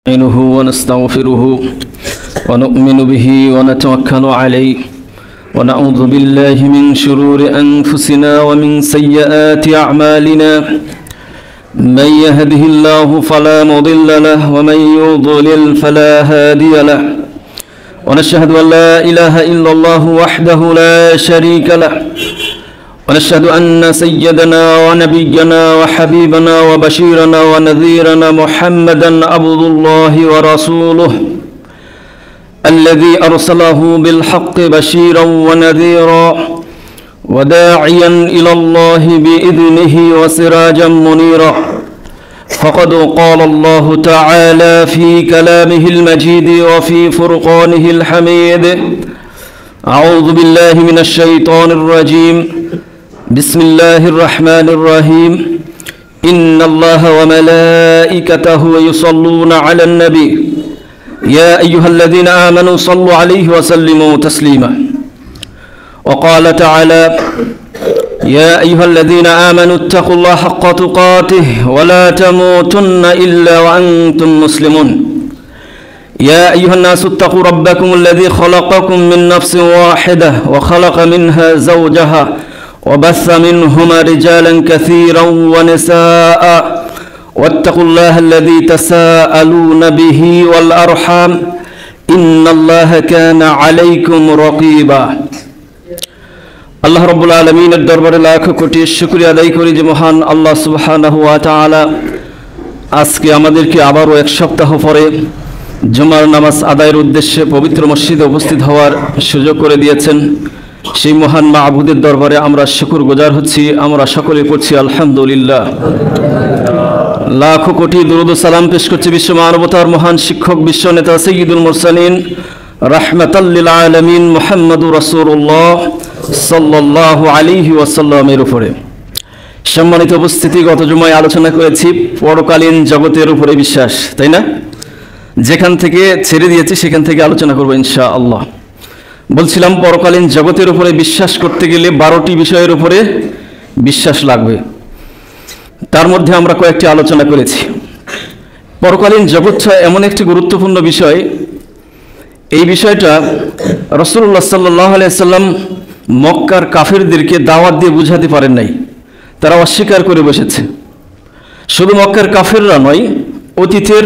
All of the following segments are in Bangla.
نستعينه ونستغفره ونؤمن به ونتوكل عليه ونعوذ بالله من شرور أنفسنا ومن سيئات أعمالنا من يهده الله فلا مضل له ومن يضلل فلا هادي له ونشهد أن لا إله إلا الله وحده لا شريك له ونشهد أن سيدنا ونبينا وحبيبنا وبشيرنا ونذيرنا محمدا عبد الله ورسوله الذي أرسله بالحق بشيرا ونذيرا وداعيا إلى الله بإذنه وسراجا منيرا فقد قال الله تعالى في كلامه المجيد وفي فرقانه الحميد أعوذ بالله من الشيطان الرجيم بسم الله الرحمن الرحيم إن الله وملائكته يصلون على النبي يا أيها الذين آمنوا صلوا عليه وسلموا تسليما وقال تعالى يا أيها الذين آمنوا اتقوا الله حق تقاته ولا تموتن إلا وأنتم مسلمون يا أيها الناس اتقوا ربكم الذي خلقكم من نفس واحدة وخلق منها زوجها وبث منهما رجالا كثيرا ونساء واتقوا الله الذي تساءلون به والأرحام إن الله كان عليكم رقيبا আল্লাহ রাব্বুল আলামিনের দরবারে লাখ কোটি শুকরিয়া আদায় করি যে মহান আল্লাহ সুবহানাহু ওয়া তাআলা আজকে আমাদেরকে আবারও এক সপ্তাহ পরে জুমার নামাজ আদায়ের উদ্দেশ্যে পবিত্র মসজিদে উপস্থিত হওয়ার সুযোগ করে দিয়েছেন। সেই মহান মাবুদের দরবারে আমরা শুকরগুজার হচ্ছি। আমরা সকলে পড়ছি আলহামদুলিল্লাহ। লাখো কোটি দুরূদ ও সালাম পেশ করছি বিশ্ব মানবতার মহান শিক্ষক বিশ্ব নেতা সাইয়্যিদুল মুরসালিন রাহমাতাল লিল আলামিন মুহাম্মদুর রাসূলুল্লাহ সাল্লাল্লাহু আলাইহি ওয়াসাল্লামের উপরে। সম্মানিত উপস্থিতি, গত জুমায় আলোচনা করেছি পরকালীন জগতের উপরে বিশ্বাস, তাই না? যেখান থেকে ছেড়ে দিয়েছি সেখান থেকে আলোচনা করব ইনশাআল্লাহ। বলছিলাম পরকালীন জগতের উপরে বিশ্বাস করতে গেলে 12টি বিষয়ের উপরে বিশ্বাস লাগবে। তার মধ্যে আমরা কয়েকটি আলোচনা করেছি। পরকালীন জগৎটা এমন একটি গুরুত্বপূর্ণ বিষয়, এই বিষয়টা রাসূলুল্লাহ সাল্লাল্লাহু আলাইহি সাল্লাম মক্কার কাফেরদেরকে দাওয়াত দিয়ে বুঝাতে পারেন নাই, তারা অস্বীকার করে বসেছে। শুধু মক্কার কাফেররা নয়, অতীতের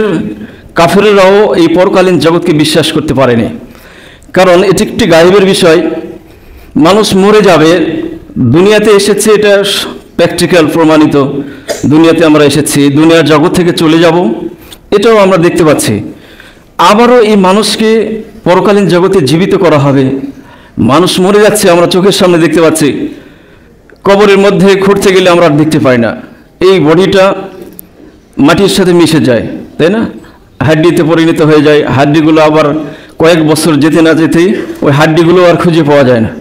কাফেররাও এই পরকালীন জগৎকে বিশ্বাস করতে পারেনি, কারণ এটি একটি গায়েবের বিষয়। মানুষ মরে যাবে, দুনিয়াতে এসেছে, এটা প্র্যাকটিক্যাল প্রমাণিত। দুনিয়াতে আমরা এসেছি, দুনিয়ার জগৎ থেকে চলে যাব, এটাও আমরা দেখতে পাচ্ছি। আবারও এই মানুষকে পরকালীন জগতে জীবিত করা হবে। মানুষ মরে যাচ্ছে, আমরা চোখের সামনে দেখতে পাচ্ছি। কবরের মধ্যে খুঁড়তে গেলে আমরা আর দেখতে পাই না, এই বডিটা মাটির সাথে মিশে যায়, তাই না? হাড্ডিতে পরিণত হয়ে যায়। হাড্ডিগুলো আবার কয়েক বছর যেতে না যেতেই ওই হাড্ডিগুলো আর খুঁজে পাওয়া যায় না।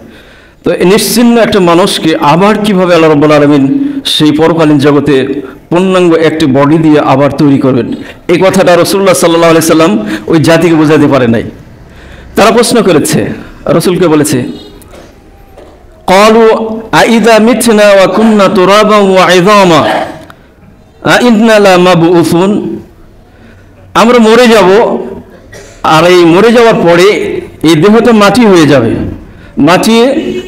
তো নিশ্চিন্ন একটা মানুষকে আবার কিভাবে আল্লাহ রাব্বুল আলামিন সেই পরকালীন জগতে পূর্ণাঙ্গ একটি বডি দিয়ে আবার তৈরি করবেন, এই কথাটা রাসূলুল্লাহ সাল্লাল্লাহু আলাইহি সাল্লাম ওই জাতিকে বোঝাতে পারে নাই। তারা প্রশ্ন করেছে, রাসূলকে বলেছে, ক্বালু আইযা মিতনা ওয়া কুননা তুরাবান ওয়া ইযামা আইন্না লামাবউসুন, আমরা মরে যাব, আর এই মরে যাওয়ার পরে এই দেহটা মাটি হয়ে যাবে, মাটি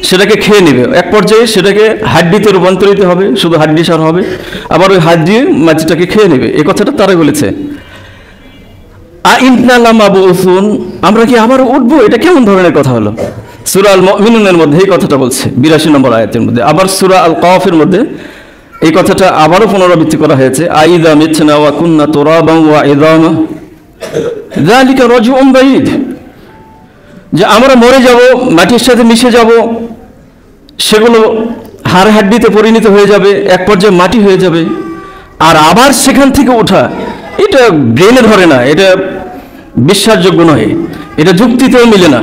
সেটাকে খেয়ে নেবে, এক পর্যায়ে সেটাকে হাড্ডিতে রূপান্তরিত হবে, শুধু হাড্ডি সার হবে, আবার ওই হাড্ডি মাটিটাকে খেয়ে নেবে। এই কথাটা তারা বলেছে। আইন্না লামাবউসুন, আমরা কি আবার উঠবো? এটা কেমন ধরনের কথা হলো? সূরা আল মুমিনুনের মধ্যে এই কথাটা বলছে, 82 নম্বর আয়াতের মধ্যে। আবার সূরা আল কাফের মধ্যে এই কথাটা আবারও পুনরাবৃত্তি করা হয়েছে, আইযা মিতনা ওয়া কুননা তুরাবান ওয়া ইযামা যালিকা রাজউন বাঈদ, যে আমরা মরে যাব, মাটির সাথে মিশে যাব, সেগুলো হাড় হাড্ডিতে পরিণত হয়ে যাবে, এক পর্যায়ে মাটি হয়ে যাবে, আর আবার সেখান থেকে ওঠা, এটা ব্রেনে ধরে না, এটা বিশ্বাসযোগ্য নয়, এটা যুক্তিতেও মিলে না।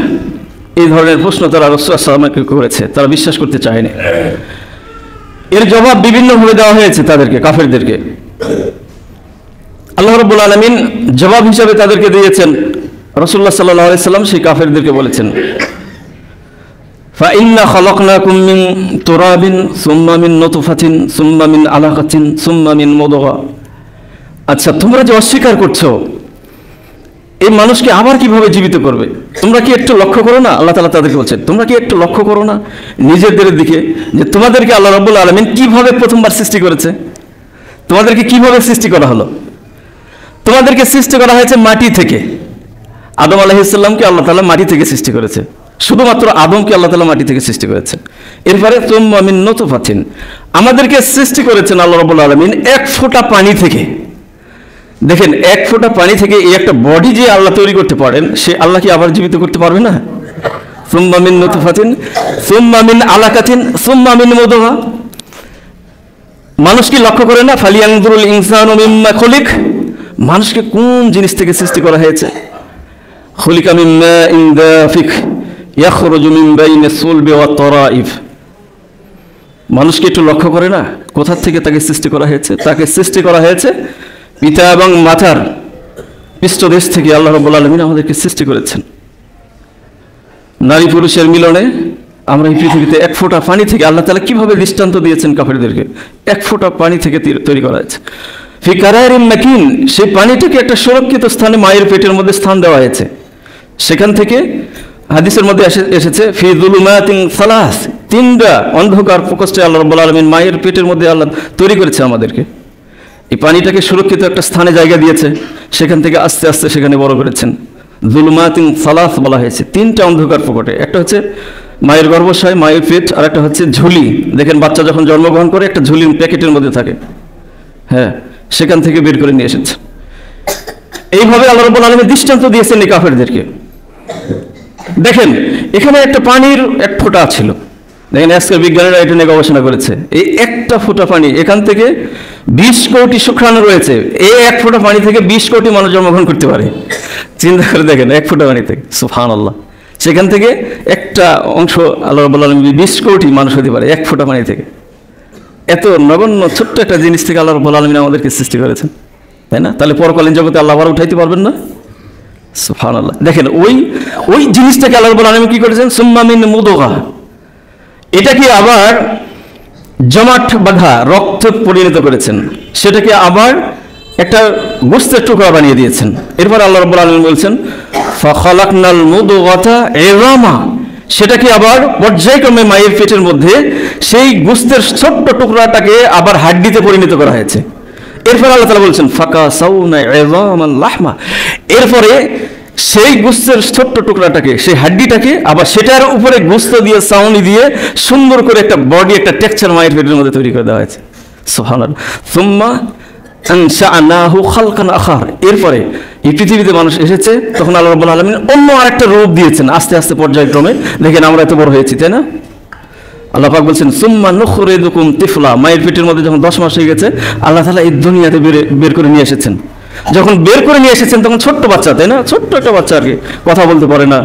এই ধরনের প্রশ্ন তারা রাসূলুল্লাহ সাল্লাল্লাহু আলাইহি ওয়াসাল্লামকে করেছে, তারা বিশ্বাস করতে চায়নি। এর জবাব বিভিন্নভাবে দেওয়া হয়েছে তাদেরকে, কাফেরদেরকে। আল্লাহ রাব্বুল আলামিন জবাব হিসাবে তাদেরকে দিয়েছেন। রাসূলুল্লাহ সাল্লাল্লাহু আলাইহি সাল্লাম সেই কাফেরদেরকে বলেছেন, ফাইন্না খালাকনাকুম মিন তুরাবিন সুম্মা মিন নুতফাতিন সুম্মা মিন আলাকাতিন সুম্মা মিন মুদগা। আচ্ছা, তোমরা যে অস্বীকার করছো এই মানুষকে আবার কিভাবে জীবিত করবে? তোমরা কি একটু লক্ষ্য করো না? আল্লাহ তাআলা তাদেরকে বলছেন, তোমরা কি একটু লক্ষ্য করো না নিজেদের দিকে, যে তোমাদেরকে আল্লাহ রাব্বুল আলামিন কিভাবে প্রথমবার সৃষ্টি করেছে? তোমাদেরকে কিভাবে সৃষ্টি করা হলো? তোমাদেরকে সৃষ্টি করা হয়েছে মাটি থেকে। আদম আলাইহিস সালামকে আল্লাহ তাআলা মাটি থেকে সৃষ্টি করেছে, শুধুমাত্র আদমকে আল্লাহ তাআলা মাটি থেকে সৃষ্টি করেছে। এরপরে তুম্মা মিন নুতফাতিন, আমাদেরকে সৃষ্টি করেছেন আল্লাহ রাব্বুল আলামিন এক ফোঁটা পানি থেকে। দেখেন, এক ফোঁটা পানি থেকে এই একটা বডি যে আল্লাহ তৈরি করতে পারেন, সে আল্লাহ কি আবার জীবিত করতে পারবে না? সুম্মা মিন নুতফাতিন সুম্মা মিন আলাকাতিন সুম্মা মিন মুদগা। মানুষ কি লক্ষ্য করে না? ফালিয়ানজুরুল ইনসানু মিম্মা খুলিক, মানুষকে কোন জিনিস থেকে সৃষ্টি করা হয়েছে? খুলিকা মিন মাইন দাফিক ইয়াখরুজু মিন বাইনিস সুলবি ওয়াত তারাইফ। মানুষকে একটু লক্ষ্য করে না কোথা থেকে তাকে সৃষ্টি করা হয়েছে? তাকে সৃষ্টি করা হয়েছে পিতা এবং মাতার পৃষ্ঠদেশ থেকে। আল্লাহ রাব্বুল আলামিন আমাদেরকে সৃষ্টি করেছেন। নারী পুরুষের মিলনে আমরা এই পৃথিবীতে এক ফোঁটা পানি থেকে, আল্লাহ তাআলা কিভাবে দৃষ্টান্ত দিয়েছেন কাফেরদেরকে, এক ফোঁটা পানি থেকে তৈরি করা হয়েছে। ফি কারারিন মাকিন, সেই পানিটাকে একটা সুরক্ষিত স্থানে মায়ের পেটের মধ্যে স্থান দেওয়া হয়েছে। সেখান থেকে হাদিসের মধ্যে এসেছে ফি যুলুমাতিন সালাস, তিনটা অন্ধকার প্রকোষ্ঠে আল্লাহ রাব্বুল আলামিন মায়ের পেটের মধ্যে আল্লাহ তৈরি করেছে আমাদেরকে। এই পানিটাকে সুরক্ষিত একটা স্থানে জায়গা দিয়েছে, সেখান থেকে আস্তে আস্তে সেখানে বড় করেছেন। যুলুমাতিন সালাস বলা হয়েছে, তিনটা অন্ধকার প্রকটে। একটা হচ্ছে মায়ের গর্ভাশয়, মায়ের পেট, আর একটা হচ্ছে ঝুলি। দেখেন, বাচ্চা যখন জন্মগ্রহণ করে একটা ঝুলি প্যাকেটের মধ্যে থাকে, হ্যাঁ, সেখান থেকে বের করে নিয়ে এসেছে। এইভাবে আল্লাহ রাব্বুল আলামিন দৃষ্টান্ত দিয়েছেন এই কাফেরদেরকে। দেখেন, এখানে একটা পানির এক ফোঁটা ছিল। দেখেন, আজকের বিজ্ঞানীরা এটা নিয়ে গবেষণা করেছে। এই একটা ফোঁটা পানি, এখান থেকে 20 কোটি শুক্রাণু রয়েছে। এই এক ফোঁটা পানি থেকে 20 কোটি মানুষ জন্মগ্রহণ করতে পারে। চিন্তা করে দেখেন, এক ফোঁটা পানি থেকে, সুবহানাল্লাহ। সেখান থেকে একটা অংশ আল্লাহ রাব্বুল আলামিন 20 কোটি মানুষ হতে পারে এক ফোঁটা পানি থেকে। এত নগণ্য ছোট্ট একটা জিনিস থেকে আল্লাহ রাব্বুল আলামিন আমাদেরকে সৃষ্টি করেছেন, তাই না? তাহলে পরকালীন জগতে আল্লাহ আবার উঠাইতে পারবেন না? সুবহানাল্লাহ। দেখেন, ওই জিনিসটাকে আল্লাহ রাব্বুল আলামিন কি করেছেন? সুম্মা মিন মুদগা, এটাকে আবার জমাট বাঁধা রক্তে পরিণত করেছেন, সেটাকে আবার একটা গোশতের টুকরা বানিয়ে দিয়েছেন। এরপর আল্লাহ রাব্বুল আলামিন বলছেন ফাখালাকনাল মুদগাতা ইযামা, সেটাকে আবার পর্যায়ক্রমে মায়ের পেটের মধ্যে সেই গোশতের ছোট্ট টুকরাটাকে আবার হাড্ডিতে পরিণত করা হয়েছে। এরপর আল্লাহ তাআলা বলছেন ফাকাসাউনা ইযামান লাহমা, এরপরে সেই গোশতের ছোট্ট টুকরাটাকে, সেই হাড্ডিটাকে আবার সেটার উপরে গোশত দিয়ে চাউনি দিয়ে সুন্দর করে একটা বডি, একটা টেক্সচার মায়ের পেটের মধ্যে তৈরি করে দেওয়া হয়েছে। সুবহানাল্লাহ। সুম্মা আনশাআনাহু খালকান আখার, এরপরে এই পৃথিবীতে মানুষ এসেছে, তখন আল্লাহ রাব্বুল আলামিন অন্য আরেকটা রূপ দিয়েছেন আস্তে আস্তে পর্যায়ক্রমে। দেখেন, আমরা এত বড় হয়েছি, তাই না? আল্লাহ পাক বলছেন সুম্মা নুখরিজুকুম তিফলা, মায়ের পেটের মধ্যে যখন 10 মাস হয়ে গেছে, আল্লাহ তাআলা এই দুনিয়াতে বের করে নিয়ে এসেছেন। যখন বের করে নিয়ে এসেছেন তখন ছোট্ট বাচ্চা, তাই না? ছোট্ট একটা বাচ্চা আর কি, কথা বলতে পারে না,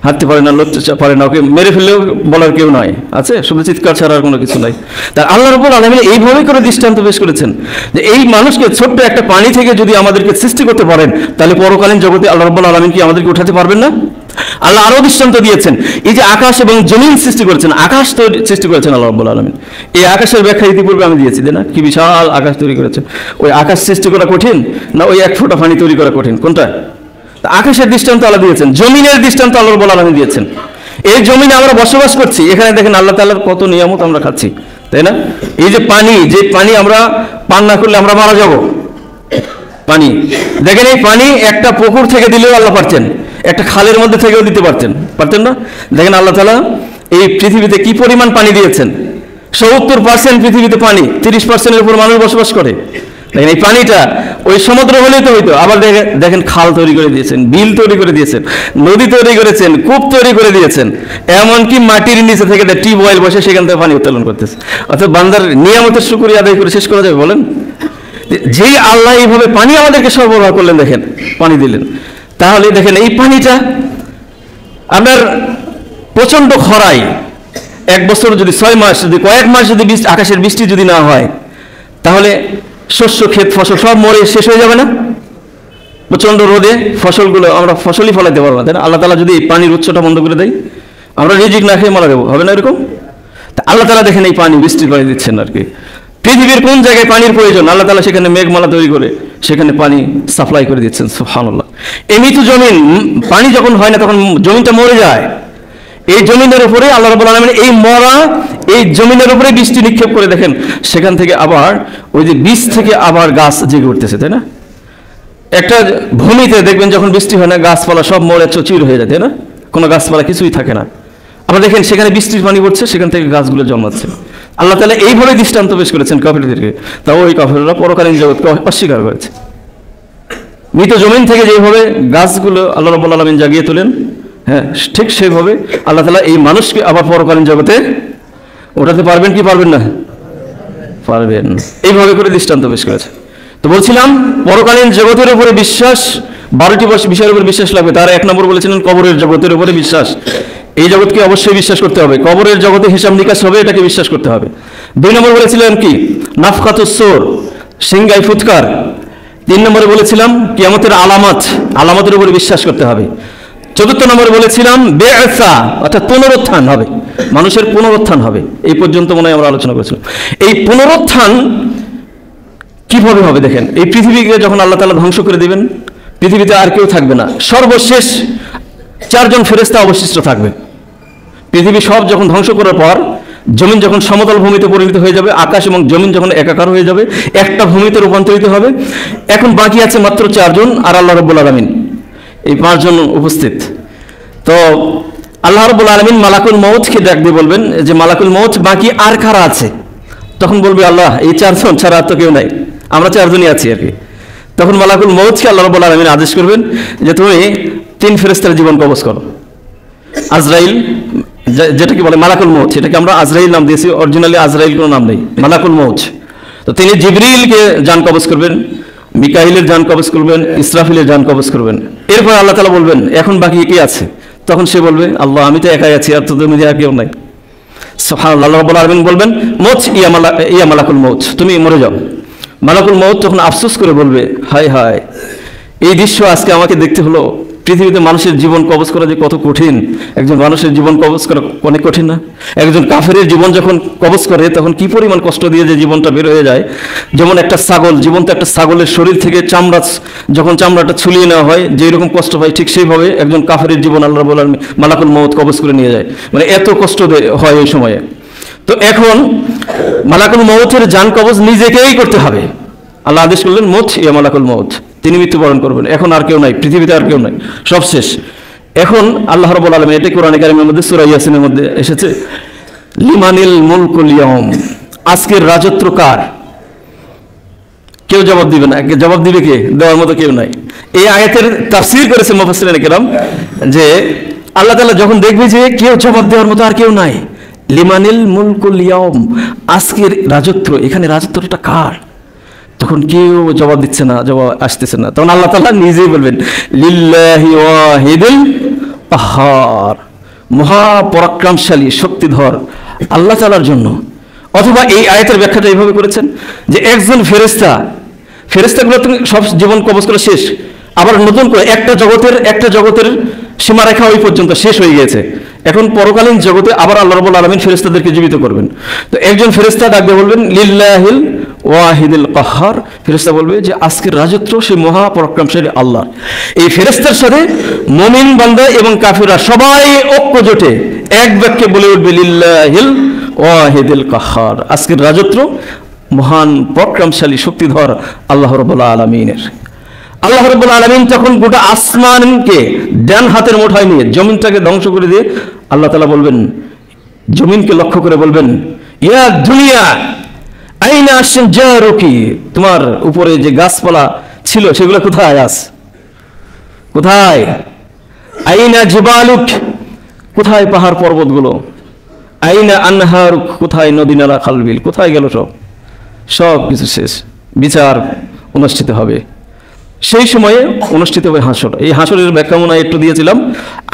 হাঁটতে পারে না, লড়তে পারে না, ওকে মেরে ফেললেও বলার কেউ নাই, আছে শুধু চিৎকার ছাড়া আর কোনো কিছু নাই। তার আল্লাহ রাব্বুল আলামিন এইভাবেই করে দৃষ্টান্ত পেশ করেছেন যে এই মানুষকে ছোট্ট একটা পানি থেকে যদি আমাদেরকে সৃষ্টি করতে পারেন, তাহলে পরকালীন জগতে আল্লাহ রাব্বুল আলামিন কি আমাদেরকে উঠাতে পারবেন না? আল্লাহ আরো দৃষ্টান্ত দিয়েছেন। এই যে আকাশ এবং জমিন সৃষ্টি করেছেন, আকাশ সৃষ্টি করেছেন আল্লাহ রাব্বুল আলামিন। এই আকাশের ব্যাখ্যা ইতিপূর্বে আমি দিয়েছি, তাই না? কি বিশাল আকাশ তৈরি করেছেন। ওই আকাশ সৃষ্টি করা কঠিন না ওই এক ফোঁটা পানি তৈরি করা কঠিন? কোনটা? আকাশের দৃষ্টান্ত আল্লাহ দিয়েছেন, জমিনের দৃষ্টান্ত আল্লাহ রাব্বুল আলামিন দিয়েছেন। এই জমিনে আমরা বসবাস করছি, এখানে দেখেন আল্লাহ তাআলার কত নিয়ামত আমরা খাচ্ছি, তাই না? এই যে পানি আমরা পান না করলে আমরা মারা যাব। পানি দেখেন, এই পানি একটা পুকুর থেকে দিলেও আল্লাহ পারতেন, একটা খালের মধ্যে থেকেও দিতে পারতেন না? দেখেন, আল্লাহ তাআলা এই পৃথিবীতে কি পরিমাণ পানি দিয়েছেন। 70% পৃথিবীতে পানি, 30%-এর উপর মানুষ বসবাস করে। দেখেন, এই পানিটা ওই সমুদ্র হলেই তো হইতো। আবার দেখেন খাল তৈরি করে দিয়েছেন, বিল তৈরি করে দিয়েছেন, নদী তৈরি করেছেন, কূপ তৈরি করে দিয়েছেন, এমনকি মাটির নিচে থেকে টিউবওয়েল বসে সেখান থেকে পানি উত্তোলন করতেছে। অর্থাৎ বান্দার নিয়ামতের শুকরিয়া আদায় করে শেষ করা যাবে বলেন? যেই আল্লাহ এইভাবে পানি আমাদেরকে সরবরাহ করলেন, দেখেন পানি দিলেন, তাহলে দেখেন এই পানিটা আপনার প্রচন্ড খরায় 1 বছর যদি 6 মাস যদি কয়েক মাস যদি আকাশের বৃষ্টি যদি না হয়, তাহলে শস্য ক্ষেত ফসল সব মরে শেষ হয়ে যাবে না? প্রচন্ড রোদে ফসলগুলো আমরা ফসলই ফলাইতে পারবো না, তাই না? আল্লাহ তাআলা যদি এই পানির উৎসটা বন্ধ করে দেয়, আমরা রিজিক না খেয়ে মারা যাবো, হবে না এরকম? তা আল্লাহ তাআলা দেখেন এই পানি বৃষ্টি করে দিচ্ছেন আর কি। পৃথিবীর কোন জায়গায় পানির প্রয়োজন, আল্লাহ তাআলা সেখানে মেঘমালা তৈরি করে সেখানে পানি সাপ্লাই করে দিচ্ছেন। সুবহানাল্লাহ। এমনি তো জমিন, পানি যখন হয় না তখন জমিনটা মরে যায়। এই জমিনের উপরে আল্লাহ রাব্বুল আলামিন এই মরা এই জমিনের উপরে বৃষ্টি নিক্ষেপ করে, দেখেন সেখান থেকে আবার ওই যে বীজ থেকে আবার গাছ জেগে উঠতেছে, তাই না? একটা ভূমিতে দেখবেন যখন বৃষ্টি হয় না, গাছপালা সব মরে চির হয়ে যায়, তাই না? কোনো গাছপালা কিছুই থাকে না। আবার দেখেন সেখানে বৃষ্টির পানি পড়ছে, সেখান থেকে গাছগুলো জন্মাচ্ছে। আল্লাহ তাআলা এইভাবে দৃষ্টান্ত পেশ করেছেন কাফিরদেরকে, তাও ওই কাফিররা পরকালীন জগৎকে অস্বীকার করেছে। মৃত জমিন থেকে যেভাবে গাছগুলো আল্লাহ রাব্বুল আলামিন জাগিয়ে তোলেন, হ্যাঁ ঠিক সেভাবে আল্লাহ তাআলা এই মানুষকে আবার পরকালীন জগতে ওঠাতে পারবেন কি পারবেন না? পারবেন। এইভাবে করে দৃষ্টান্ত পেশ করেছে। তো বলছিলাম পরকালীন জগতের উপরে বিশ্বাস, 12টি বিষয়ের উপরে বিশ্বাস লাগবে। তার 1 নম্বর বলেছিলেন কবরের জগতের উপরে বিশ্বাস। এই জগৎকে অবশ্যই বিশ্বাস করতে হবে। কবরের জগতে হিসাব নিকাশ হবে, এটাকে বিশ্বাস করতে হবে। 2 নম্বর বলেছিলেন কি? নাফখাতুস সূর, সিংগায় ফুৎকার। 3 নম্বরে বলেছিলাম কিয়ামতের আলামতের উপরে বিশ্বাস করতে হবে। 4 নম্বরে বলেছিলাম বেআসা, অর্থাৎ পুনরুত্থান হবে, মানুষের পুনরুত্থান হবে। এই পর্যন্ত মনে হয় আমরা আলোচনা করেছিলাম। এই পুনরুত্থান কিভাবে হবে? দেখেন, এই পৃথিবীকে যখন আল্লাহ তাআলা ধ্বংস করে দিবেন, পৃথিবীতে আর কেউ থাকবে না, সর্বশেষ 4 জন ফেরেশতা অবশিষ্ট থাকবে। পৃথিবী সব যখন ধ্বংস করার পর, জমিন যখন সমতল ভূমিতে পরিণত হয়ে যাবে, আকাশ এবং জমিন যখন একাকার হয়ে যাবে, একটা ভূমিতে রূপান্তরিত হবে। এখন বাকি আছে মাত্র 4 জন আর আল্লাহ রাব্বুল আলামিন, এই 5 জন উপস্থিত। তো আল্লাহ রাব্বুল আলামিন মালাকুল মউতকে ডাক দিয়ে বলবেন যে মালাকুল মউত, বাকি আর কারা আছে? তখন বলবে আল্লাহ এই 4 জন ছাড়া আর তো কেউ নাই, আমরা 4 জনই আছি আর কি। তখন মালাকুল মউতকে আল্লাহ রাব্বুল আলামিন আদেশ করবেন যে তুমি 3 ফেরেশতার জীবন কবজ করো। আজরাইল, যেটাকে বলে মালাকুল মউত, সেটাকে আমরা আজরাইল নাম দিয়েছি, অরিজিনালি আজরাইল কোনো নাম নেই, মালাকুল মউত। তো তিনি জিবরিলকে জান কবজ করবেন, মিকাইলের জান কবজ করবেন, ইসরাফিলের জান কবজ করবেন। এরপর আল্লাহ তাআলা বলবেন এখন বাকি কে আছে? তখন সে বলবে আল্লাহ আমি তো একাই আছি, আর তো তুমি আর কেউ নাই। সুবহানাল্লাহ। আল্লাহ রাব্বুল আলামিন বলবেন মউত ইয়া মালাকুল মউত, তুমি মরে যাও। মালাকুল মউত তখন আফসোস করে বলবে হায় হায়, এই দৃশ্য আজকে আমাকে দেখতে হলো। পৃথিবীতে মানুষের জীবন কবজ করা যে কত কঠিন, একজন মানুষের জীবন কবজ করা অনেক কঠিন না? একজন কাফেরের জীবন যখন কবজ করে তখন কি পরিমাণ কষ্ট দিয়ে যে জীবনটা বের হয়ে যায়। যেমন একটা ছাগল, জীবন্ত একটা ছাগলের শরীর থেকে চামড়া, যখন চামড়াটা ছুলিয়ে নেওয়া হয় যেই রকম কষ্ট হয়, ঠিক সেইভাবে একজন কাফেরের জীবন আল্লাহ রাব্বুল আলামিন মালাকুল মউত কবজ করে নিয়ে যায়। মানে এত কষ্ট হয় ওই সময়ে। তো এখন মালাকুল মউতের জান কবজ নিজেকেই করতে হবে। আল্লাহ আদেশ করলেন মউত ইয়া মালাকুল মউত, তিনি মৃত্যুবরণ করবেন। এখন আর কেউ নাই, পৃথিবীতে আর কেউ নাই, সব শেষ। এখন আল্লাহ রাব্বুল আলামিন, এটা কোরআনে কারীমের মধ্যে সূরা ইয়াসিনের মধ্যে এসেছে, লিমানিল মুলকুল ইয়াউম, আজকের রাজত্ব কার? কেউ জবাব দিবে না। জবাব দিবে কে? দেওয়ার মতো কেউ নাই। এই আয়াতের তাফসীর করেছে মুফাসসিরিনে কেরাম যে আল্লাহ তাআলা যখন দেখবে যে কেউ জবাব দেওয়ার মতো আর কেউ নাই, লিমানিল মুলকুল ইয়াউম, আজকের রাজত্ব, এখানে রাজত্বটা কার? তখন কেউ জবাব দিচ্ছে না, জবাব আসতেছে না। তখন আল্লাহ তাআলা নিজেই বলবেন লিল্লাহি ওয়াহিদুল কাহ্হার, মহাপরাক্রমশালী শক্তিধর আল্লাহ তাআলার জন্য। অথবা এই আয়াতের ব্যাখ্যাটা এইভাবে করেছেন যে একজন ফেরেশতাগুলো সব জীবন কবজ করে শেষ, আবার নতুন করে একটা জগতের সীমারেখা ওই পর্যন্ত শেষ হয়ে গিয়েছে। এখন পরকালীন জগতে আবার আল্লাহ রাব্বুল আলামিন ফেরেশতাদেরকে জীবিত করবেন। তো একজন ফেরেশতা ডাক দিয়ে বলবেন লিল্লাহিল ওয়াহিদুল কাহ্হার, ফেরেশতা বলবে যে আজকের রাজত্ব সেই মহাপরাক্রমশালী আল্লাহ। এই ফেরেশতার সাথে মুমিন বান্দা এবং কাফিররা সবাই ঐক্য জোটে এক বাক্যে বলে উঠবে লিল্লাহিল ওয়াহিদুল কাহ্হার, আজকের রাজত্ব মহান পরাক্রমশালী শক্তিধর আল্লাহ রাব্বুল আলামিনের। আল্লাহ রাব্বুল আলামিন তখন গোটা আসমানকে ডান হাতের মুঠায় নিয়ে জমিনটাকে ধ্বংস করে দিয়ে আল্লাহ তাআলা বলবেন, জমিনকে লক্ষ্য করে বলবেন ইয়া দুনিয়া আইনা শাজারুকি, তোমার উপরে যে গাছপালা ছিল সেগুলো কোথায়? কোথায়? আইনা জিবালুক, কোথায় পাহাড় পর্বতগুলো? আইনা আনহারুক, কোথায় নদী নালা খালবিল, কোথায় গেল? সব কিছু শেষ, বিচার অনুষ্ঠিত হবে। সেই সময়ে অনুষ্ঠিত হবে হাসর। এই হাসরের ব্যাখ্যা মনে একটু দিয়েছিলাম।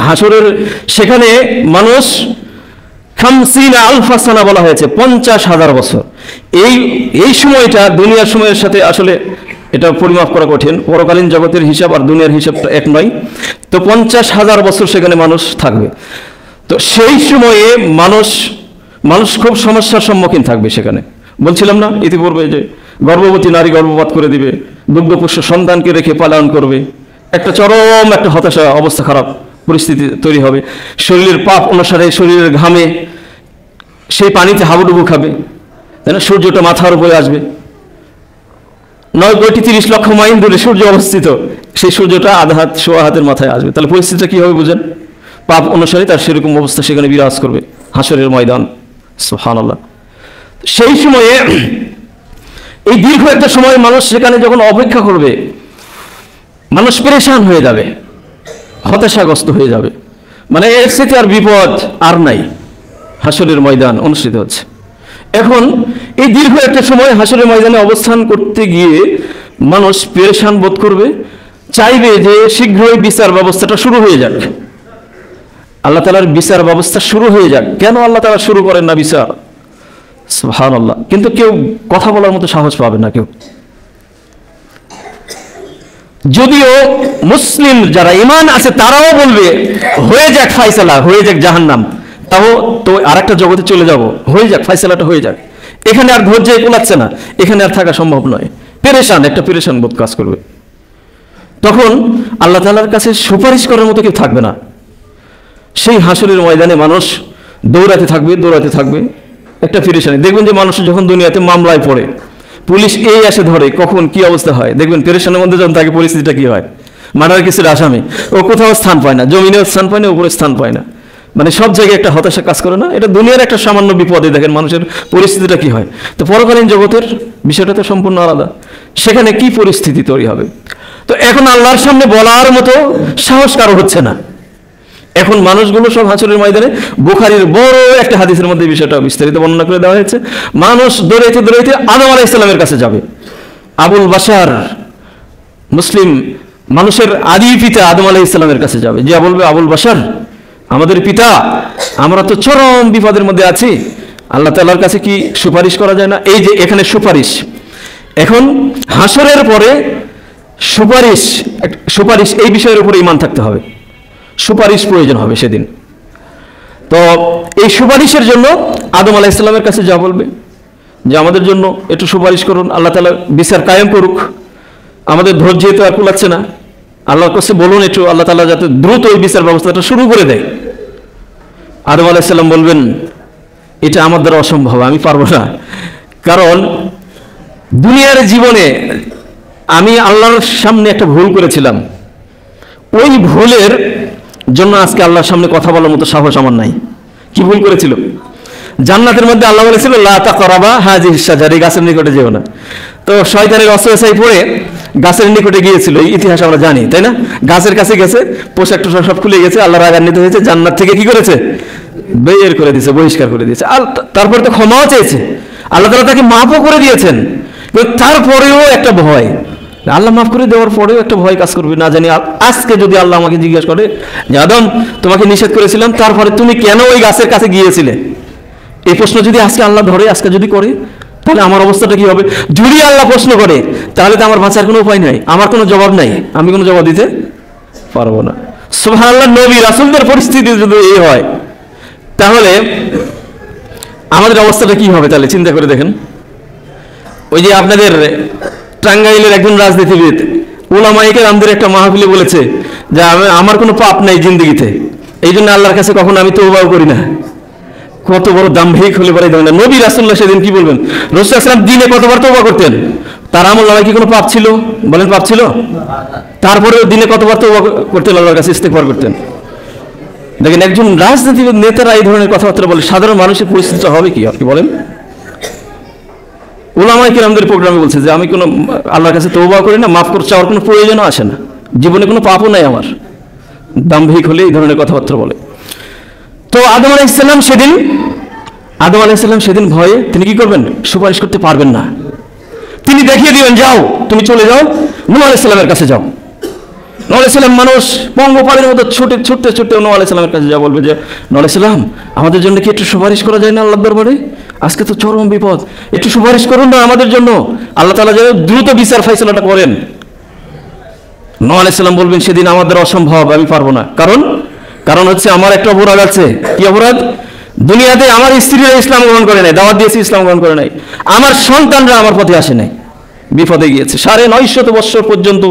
হাসরের সেখানে মানুষ 50 আলফা সানা বলা হয়েছে, 50,000 বছর। এই সময়টা দুনিয়ার সময়ের সাথে আসলে এটা পরিমাপ করা কঠিন। পরকালীন জগতের হিসাব আর দুনিয়ার হিসাবটা এক নয়। তো 50,000 বছর সেখানে মানুষ থাকবে। তো সেই সময়ে মানুষ খুব সমস্যার সম্মুখীন থাকবে সেখানে। বলছিলাম না ইতিপূর্বে যে গর্ভবতী নারী গর্ভপাত করে দিবে, দুগ্ধপোষ্য সন্তানকে রেখে পালন করবে, একটা চরম একটা হতাশা, অবস্থা খারাপ পরিস্থিতি তৈরি হবে। শরীরের পাপ অনুসারে শরীরের ঘামে সেই পানিতে হাবুডুবু খাবে, তাই না? সূর্যটা মাথার উপরে আসবে, 9 কোটি 30 লক্ষ মাইল দূরে সূর্য অবস্থিত, সেই সূর্যটা আধা হাত সোয়া হাতের মাথায় আসবে। তাহলে পরিস্থিতিটা কী হবে বুঝেন? পাপ অনুসারে তার সেরকম অবস্থা সেখানে বিরাজ করবে, হাসরের ময়দান। সুবহানাল্লাহ। সেই সময়ে এই দীর্ঘ একটা সময় মানুষ সেখানে যখন অপেক্ষা করবে, মানুষ পেরেশান হয়ে যাবে, হতাশাগ্রস্ত হয়ে যাবে। মানে এর সাথে আর বিপদ আর নাই, হাসরের ময়দান অনুষ্ঠিত হচ্ছে। এখন এই দীর্ঘ একটা সময় হাসরের ময়দানে অবস্থান করতে গিয়ে মানুষ পেরেশান বোধ করবে, চাইবে যে শীঘ্রই বিচার ব্যবস্থাটা শুরু হয়ে যাক, আল্লাহ তাআলার বিচার ব্যবস্থা শুরু হয়ে যাক। কেন আল্লাহ তাআলা শুরু করেন না বিচার? সুবহানাল্লাহ। কিন্তু কেউ কথা বলার মতো সাহস পাবে না কেউ। যদিও মুসলিম যারা ঈমান আছে তারাও বলবে হয়ে যাক ফায়সালা, হয়ে যাক জাহান্নাম, তাও তো আরেকটা জগতে চলে যাব, হয়ে যাক ফায়সালাটা হয়ে যাক। এখানে আর ধৈর্য কুলাচ্ছে না, এখানে আর থাকা সম্ভব নয়, পেরেশান, একটা পেরেশান বোধ কাজ করবে। তখন আল্লাহ তাআলার কাছে সুপারিশ করার মতো কেউ থাকবে না। সেই হাসরের ময়দানে মানুষ দৌড়াতে থাকবে, একটা পেরেশানি। দেখবেন যে মানুষ যখন দুনিয়াতে মামলায় পড়ে, পুলিশ এই এসে ধরে, কখন কি অবস্থা হয় দেখবেন, পেরেশানের মধ্যে যখন থাকে পরিস্থিতিটা কি হয়। মার্ডার কেসের আসামি, ও কোথাও স্থান পায় না, জমিনেও স্থান পায় না, উপরে স্থান পায় না, মানে সব জায়গায় একটা হতাশা কাজ করে না? এটা দুনিয়ার একটা সামান্য বিপদে দেখেন মানুষের পরিস্থিতিটা কি হয়। তো পরকালীন জগতের বিষয়টা তো সম্পূর্ণ আলাদা, সেখানে কি পরিস্থিতি তৈরি হবে। তো এখন আল্লাহর সামনে বলার মতো সাহস কারো হচ্ছে না। এখন মানুষগুলো সব হাসরের ময়দানে, বুখারীর বড় একটা হাদিসের মধ্যে বিষয়টা বিস্তারিত বর্ণনা করে দেওয়া হয়েছে। মানুষ দৌড়াইতে আদম আলাইহিস সালামের কাছে যাবে। আবুল বাশার, মুসলিম মানুষের আদি পিতা আদম আলাইহিস সালামের কাছে যাবে, যে বলবে আবুল বাশার, আমাদের পিতা, আমরা তো চরম বিপদের মধ্যে আছি, আল্লাহ তাআলার কাছে কি সুপারিশ করা যায় না? এই যে এখানে সুপারিশ, এখন হাসরের পরে সুপারিশ এই বিষয়ের উপরে ঈমান থাকতে হবে, সুপারিশ প্রয়োজন হবে সেদিন। তো এই সুপারিশের জন্য আদম আলাইহিস সালামের কাছে যা বলবে যে আমাদের জন্য একটু সুপারিশ করুন, আল্লাহ তাআলা বিচার কায়েম করুক, আমাদের ধৈর্য তো আর কুলাচ্ছে না, আল্লাহর কাছে বলুন একটু আল্লাহ তাআলা যাতে দ্রুত এই বিচার ব্যবস্থাটা শুরু করে দেয়। আদম আলাইহিস সালাম বলবেন এটা আমার দ্বারা অসম্ভব, আমি পারবো না, কারণ দুনিয়ার জীবনে আমি আল্লাহর সামনে একটা ভুল করেছিলাম, ওই ভুলের জন্য আজকে আল্লাহর সামনে কথা বলার মতো সাহস আমার নাই। কি ভুল করেছিল? জান্নাতের মধ্যে আল্লাহ বলেছিল লা তাকরাবা হাযিহিশ শাজারা, এই গাছের নিকটে যেও না। তো শয়তানের অস্ত্রসাই পড়ে গাছের নিকটে গিয়েছিল, এই ইতিহাস আমরা জানি, তাই না? গাছের কাছে গেছে, পোশাক টোশাক সব খুলে গেছে, আল্লাহ রাগান্বিত হয়েছে, জান্নাত থেকে কি করেছে? বের করে দিয়েছে, বহিষ্কার করে দিয়েছে। আর তারপরে তো ক্ষমাও চেয়েছে, আল্লাহ তাআলা তাকে মাফও করে দিয়েছেন, কিন্তু তারপরেও একটা ভয়, আল্লাহ মাফ করে দেওয়ার পরেও একটা ভয় কাজ করবে। না জানি আজকে যদি আল্লাহ আমাকে জিজ্ঞাসা করে যে আদম তোমাকে নিষেধ করেছিলাম, তারপরে তুমি কেন ওই গাছের কাছে গিয়েছিলে, এই প্রশ্ন যদি আজকে আল্লাহ ধরে, আজকে যদি করে, তাহলে আমার অবস্থাটা কি হবে? যদি আল্লাহ প্রশ্ন করে তাহলে তো আমার বাঁচার কোনো উপায় নাই, আমার কোনো জবাব নাই, আমি কোনো জবাব দিতে পারবো না। সুবহানাল্লাহ। নবী রাসূলদের পরিস্থিতি যদি এই হয়, তাহলে আমাদের অবস্থাটা কি হবে? তাহলে চিন্তা করে দেখেন। ওই যে আপনাদের টাঙ্গাইলের একজন রাজনীতিবিদ উলামায়ে কেরামদের একটা মাহফিলে বলেছে যে আমার কোনো পাপ নাই জিন্দেগিতে, এই জন্য আল্লাহর কাছে কখনো আমি তওবাও করি না। কত বড় দাম্ভিক হলে পারে দেখেন। নবী রাসূলুল্লাহ সেদিন কি বলবেন? রাসূল সাল্লাল্লাহু আলাইহি ওয়াসাল্লাম দিনে কতবার তওবা করতেন? তার আমলনামায় কি কোনো পাপ ছিল? বলেন পাপ ছিল? তারপরেও দিনে কতবার তওবা করতেন, আল্লাহর কাছে ইস্তেগফার করতেন। দেখেন একজন রাজনীতিবিদ নেতারা এই ধরনের কথাবার্তা বলে, সাধারণ মানুষের পরিস্থিতি হবে কি আপনি বলেন? উলামায়ে কেরামদের প্রোগ্রামে বলছে যে আমি কোনো আল্লাহর কাছে তওবা করি না, মাফ করে চাওয়ার কোনো প্রয়োজনও আসে না, জীবনে কোনো পাপও নাই আমার। দাম্ভিক হলে এই ধরনের কথাবার্তা বলে। তো আদম আলাইহিস সালাম সেদিন ভয়ে তিনি কি করবেন? সুপারিশ করতে পারবেন না। তিনি দেখিয়ে দিবেন যাও, তুমি চলে যাও, নূহ আলাইহিস সালামের কাছে যাও। নূহ আলাইহিস সালাম মানুষ পঙ্গপালের মতো ছুটতে নূহ আলাইহিস সালামের কাছে যা বলবে যে নূহ আলাইহিস সালাম আমাদের জন্য কি একটু সুপারিশ করা যায় না আল্লাহর দরবারে? আজকে তো চরম বিপদ, একটু সুপারিশ করুন না আমাদের জন্য, আল্লাহ তাআলা যেন দ্রুত বিচার ফয়সালাটা করেন। নূহ আলাইহিস সালাম বলবেন সেদিন আমাদের অসম্ভব, আমি পারবো না। কারণ হচ্ছে আমার একটা অপরাধ আছে। কি অপরাধ? দুনিয়াতে আমার স্ত্রীরা ইসলাম গ্রহণ করে নাই, দাওয়াত দিয়েছি ইসলাম গ্রহণ করে নাই, আমার সন্তানরা আমার পথে আসে নাই, বিপদে গিয়েছে। 950 বছর পর্যন্ত